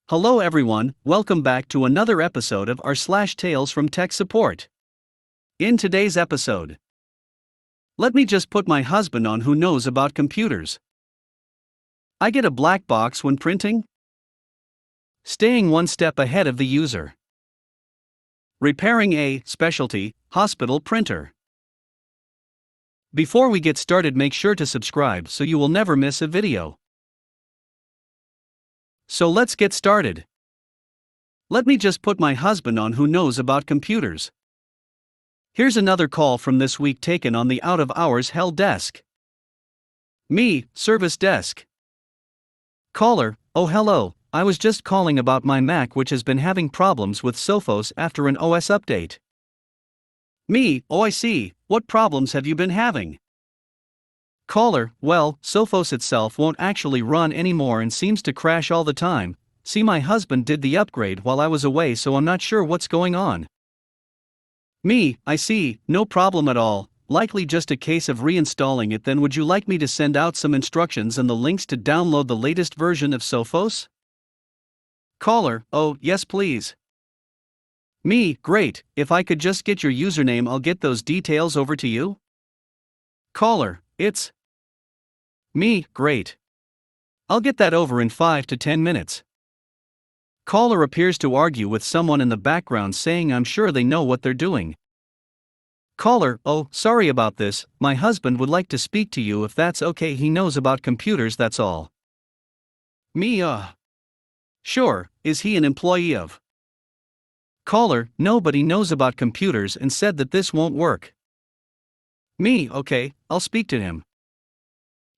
Hello everyone, welcome back to another episode of r/slash Tales from Tech Support. In today's episode, let me just put my husband on who knows about computers. I get a black box when printing? Staying one step ahead of the user. Repairing a specialty hospital printer. Before we get started, make sure to subscribe so you will never miss a video. So let's get started. Let me just put my husband on who knows about computers. Here's another call from this week taken on the out-of-hours help desk. Me, service desk. Caller, oh hello, I was just calling about my Mac which has been having problems with Sophos after an OS update. Me, oh I see, what problems have you been having? Caller, well, Sophos itself won't actually run anymore and seems to crash all the time. See, my husband did the upgrade while I was away, so I'm not sure what's going on. Me, I see, no problem at all, likely just a case of reinstalling it. Then would you like me to send out some instructions and the links to download the latest version of Sophos? Caller, oh, yes please. Me, great, if I could just get your username I'll get those details over to you. Caller, it's me, great. I'll get that over in 5 to 10 minutes. Caller appears to argue with someone in the background saying I'm sure they know what they're doing. Caller, oh, sorry about this, my husband would like to speak to you if that's okay, he knows about computers, that's all. Me, sure, is he an employee of? Caller, nobody knows about computers and said that this won't work. Me, okay, I'll speak to him.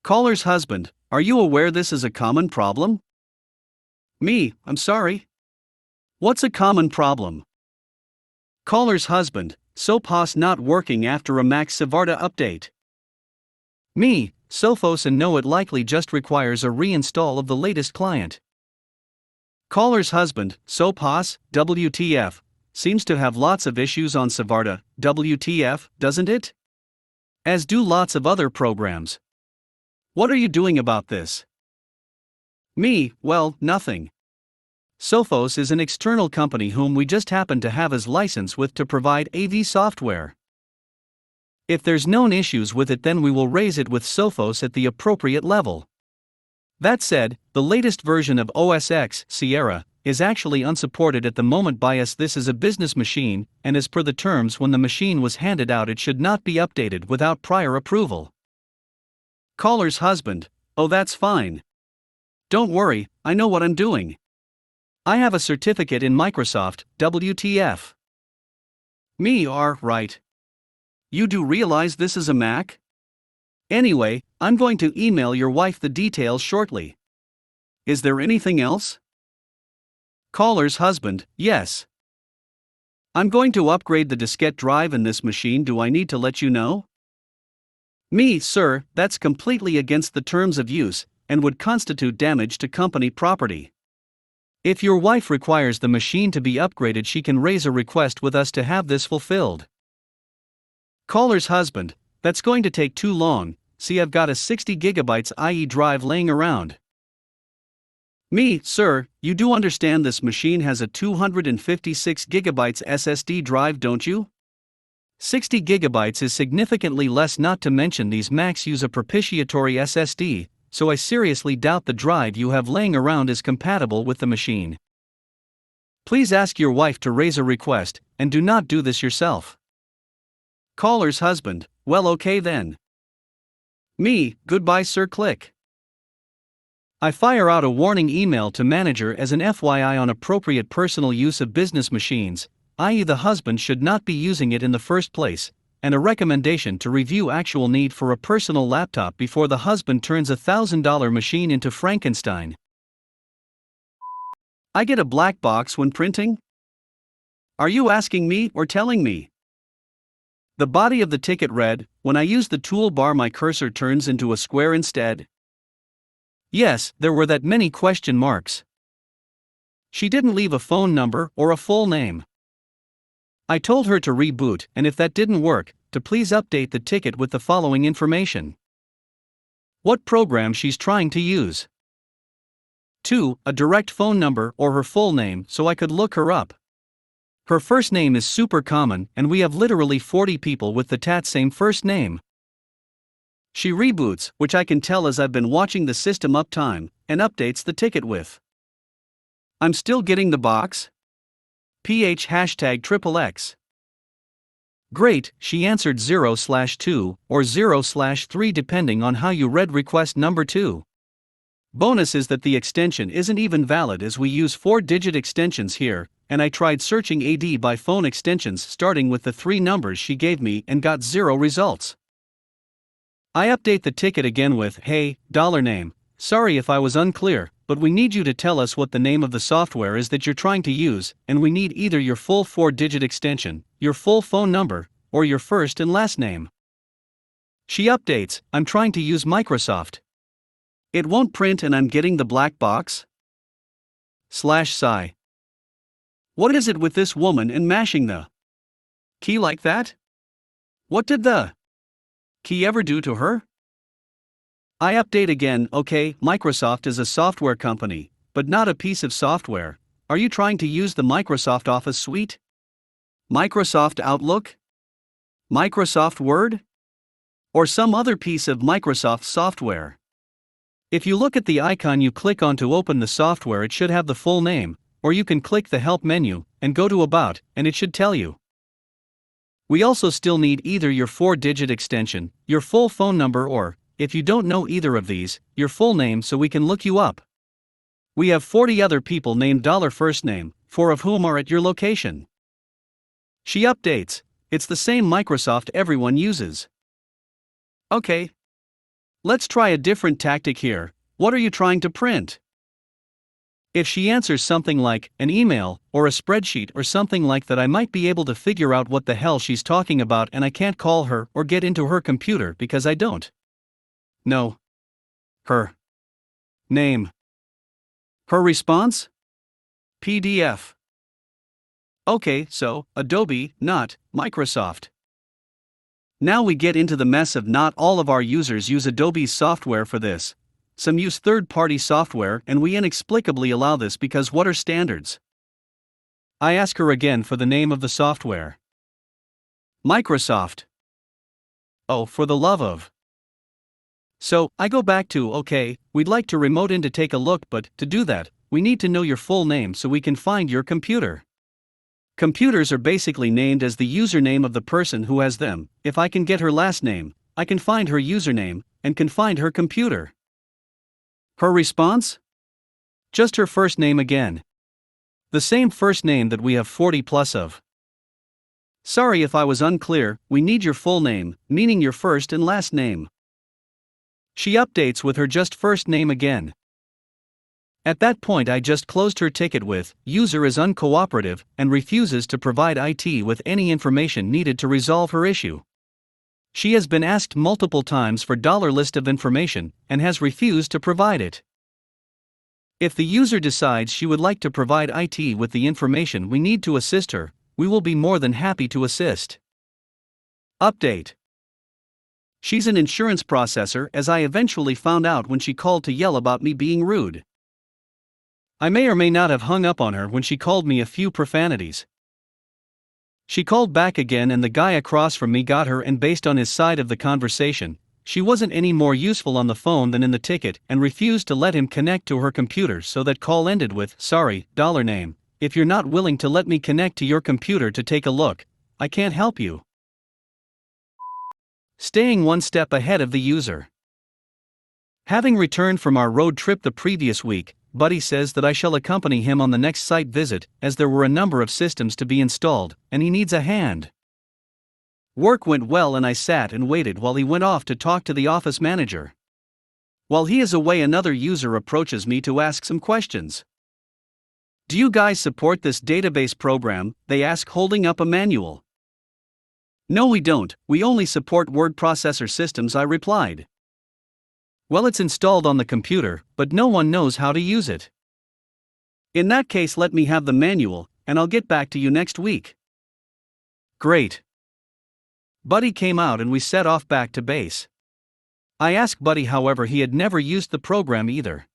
Caller's husband, are you aware this is a common problem? Me, I'm sorry. What's a common problem? Caller's husband, Sophos not working after a Mac Savarda update. Me, Sophos and no, it likely just requires a reinstall of the latest client. Caller's husband, Sophos, WTF, seems to have lots of issues on Savarda, WTF, doesn't it? As do lots of other programs. What are you doing about this? Me, well, nothing. Sophos is an external company whom we just happen to have as license with to provide AV software. If there's known issues with it, then we will raise it with Sophos at the appropriate level. That said, the latest version of OS X, Sierra, is actually unsupported at the moment by us. This is a business machine, and as per the terms when the machine was handed out, it should not be updated without prior approval. Caller's husband, oh that's fine. Don't worry, I know what I'm doing. I have a certificate in Microsoft, WTF. Me, right. You do realize this is a Mac? Anyway, I'm going to email your wife the details shortly. Is there anything else? Caller's husband, yes. I'm going to upgrade the diskette drive in this machine. Do I need to let you know? Me, sir, that's completely against the terms of use, and would constitute damage to company property. If your wife requires the machine to be upgraded, she can raise a request with us to have this fulfilled. Caller's husband, that's going to take too long, see I've got a 60 gigabytes IE drive laying around. Me, sir, you do understand this machine has a 256 gigabytes SSD drive, don't you? 60 gigabytes is significantly less, not to mention these Macs use a propitiatory SSD, so I seriously doubt the drive you have laying around is compatible with the machine. Please ask your wife to raise a request, and do not do this yourself. Caller's husband, well okay then. Me, goodbye sir, click. I fire out a warning email to manager as an FYI on appropriate personal use of business machines, i.e. the husband should not be using it in the first place, and a recommendation to review actual need for a personal laptop before the husband turns a $1,000 machine into Frankenstein. I get a black box when printing? Are you asking me or telling me? The body of the ticket read, when I use the toolbar my cursor turns into a square instead. Yes, there were that many question marks. She didn't leave a phone number or a full name. I told her to reboot, and if that didn't work, to please update the ticket with the following information. What program she's trying to use. 2. A direct phone number or her full name so I could look her up. Her first name is super common and we have literally 40 people with the same first name. She reboots, which I can tell as I've been watching the system uptime, and updates the ticket with "I'm still getting the box? PH #XXX. Great, she answered 0/2 or 0/3 depending on how you read request number 2. Bonus is that the extension isn't even valid as we use 4-digit extensions here, and I tried searching AD by phone extensions starting with the 3 numbers she gave me and got 0 results. I update the ticket again with, "Hey, $name, sorry if I was unclear, but we need you to tell us what the name of the software is that you're trying to use, and we need either your full 4-digit extension, your full phone number, or your first and last name." She updates, "I'm trying to use Microsoft. It won't print and I'm getting the black box?" Sigh. What is it with this woman and mashing the key like that? What did the key ever do to her? I update again, "Okay, Microsoft is a software company, but not a piece of software. Are you trying to use the Microsoft Office suite? Microsoft Outlook? Microsoft Word? Or some other piece of Microsoft software?" If you look at the icon you click on to open the software, it should have the full name, or you can click the Help menu and go to About, and it should tell you. We also still need either your 4-digit extension, your full phone number, or, if you don't know either of these, your full name so we can look you up. We have 40 other people named $first name, 4 of whom are at your location. She updates, "It's the same Microsoft everyone uses." Okay. Let's try a different tactic here. What are you trying to print? If she answers something like an email or a spreadsheet or something like that, I might be able to figure out what the hell she's talking about, and I can't call her or get into her computer because I don't know her name. Her response? PDF. Okay, so Adobe, not Microsoft. Now we get into the mess of not all of our users use Adobe's software for this. Some use third-party software, and we inexplicably allow this because what are standards? I ask her again for the name of the software. Microsoft. Oh, for the love of. So, I go back to, "Okay, we'd like to remote in to take a look, but to do that, we need to know your full name so we can find your computer." Computers are basically named as the username of the person who has them. If I can get her last name, I can find her username, and can find her computer. Her response? Just her first name again. The same first name that we have 40 plus of. Sorry if I was unclear, we need your full name, meaning your first and last name. She updates with her just first name again. At that point I just closed her ticket with, "User is uncooperative and refuses to provide IT with any information needed to resolve her issue." She has been asked multiple times for $list of information, and has refused to provide it. If the user decides she would like to provide IT with the information we need to assist her, we will be more than happy to assist. Update. She's an insurance processor, as I eventually found out when she called to yell about me being rude. I may or may not have hung up on her when she called me a few profanities. She called back again and the guy across from me got her, and based on his side of the conversation, she wasn't any more useful on the phone than in the ticket, and refused to let him connect to her computer, so that call ended with, "Sorry, $name, if you're not willing to let me connect to your computer to take a look, I can't help you." Staying one step ahead of the user. Having returned from our road trip the previous week, Buddy says that I shall accompany him on the next site visit, as there were a number of systems to be installed, and he needs a hand. Work went well and I sat and waited while he went off to talk to the office manager. While he is away, another user approaches me to ask some questions. "Do you guys support this database program?" they ask, holding up a manual. "No, we don't, we only support word processor systems," I replied. "Well, it's installed on the computer, but no one knows how to use it." "In that case, let me have the manual, and I'll get back to you next week." Great. Buddy came out and we set off back to base. I asked Buddy, however, he had never used the program either.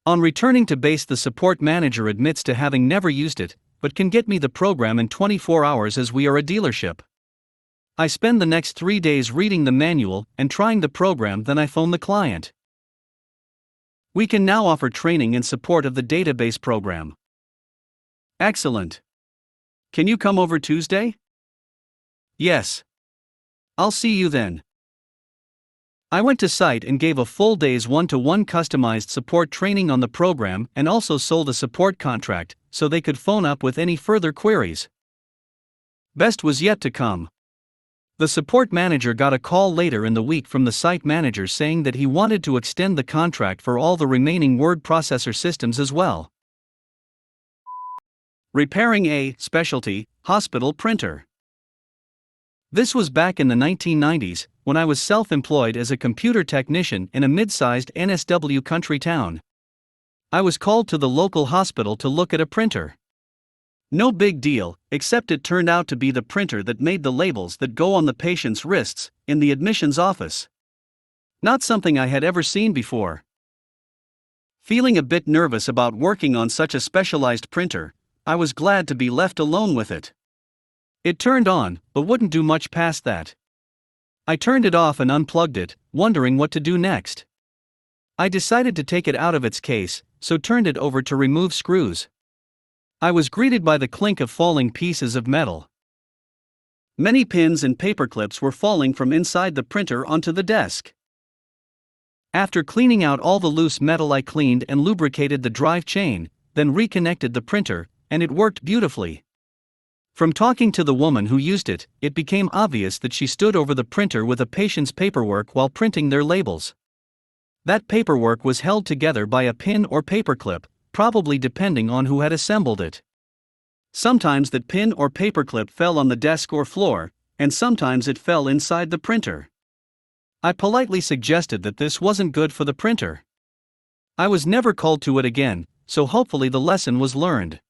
On returning to base, the support manager admits to having never used it, but can get me the program in 24 hours as we are a dealership. I spend the next 3 days reading the manual and trying the program, then I phone the client. We can now offer training in support of the database program. Excellent. Can you come over Tuesday? Yes. I'll see you then. I went to site and gave a full day's one-to-one customized support training on the program and also sold a support contract so they could phone up with any further queries. Best was yet to come. The support manager got a call later in the week from the site manager saying that he wanted to extend the contract for all the remaining word processor systems as well. Repairing a specialty hospital printer. This was back in the 1990s, when I was self-employed as a computer technician in a mid-sized NSW country town. I was called to the local hospital to look at a printer. No big deal, except it turned out to be the printer that made the labels that go on the patient's wrists in the admissions office. Not something I had ever seen before. Feeling a bit nervous about working on such a specialized printer, I was glad to be left alone with it. It turned on, but wouldn't do much past that. I turned it off and unplugged it, wondering what to do next. I decided to take it out of its case, so turned it over to remove screws. I was greeted by the clink of falling pieces of metal. Many pins and paperclips were falling from inside the printer onto the desk. After cleaning out all the loose metal, I cleaned and lubricated the drive chain, then reconnected the printer, and it worked beautifully. From talking to the woman who used it, it became obvious that she stood over the printer with a patient's paperwork while printing their labels. That paperwork was held together by a pin or paperclip, probably depending on who had assembled it. Sometimes that pin or paperclip fell on the desk or floor, and sometimes it fell inside the printer. I politely suggested that this wasn't good for the printer. I was never called to it again, so hopefully the lesson was learned.